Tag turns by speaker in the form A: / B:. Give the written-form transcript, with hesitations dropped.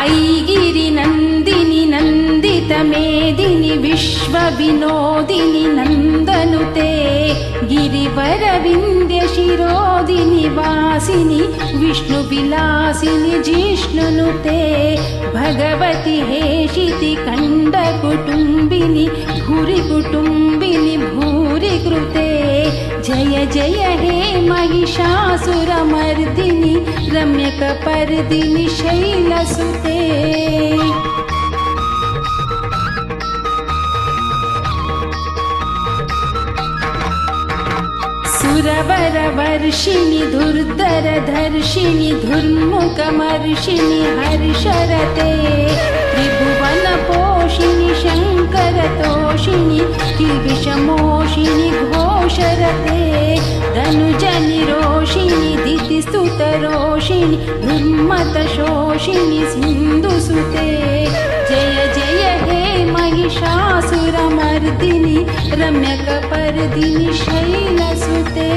A: ऐगिरि नन्दिनि नन्दित मेदिनि विश्व विनोदिनि नन्दनुते गिरिवर विन्द्य शिरोदिनि वासिनि विष्णु विलासिनि जिष्णुनुते भगवति हेशिति कंड कुटुम्बिनि भूरि कुटुम्बिनि भूरि कृते जय जय हे महिषासुरमर्दिनि रम्यकपर्दिनि शैलसुते सुरवरवर्षिणि दुर्धरधर्षिणि धुर्मुखमर्षिणि हर्षरते त्रिभुवनपोषिणि शङ्करतोषिणि किल्बिषमोषिणि घोषरते धनुजनिरोषिणि दितिस्तुतरोषिणि दुर्मतशोषिणि सिन्धुसुते जय जय हे महिषासुरमर्दिनि रम्यकपर्दिनि शैलसुते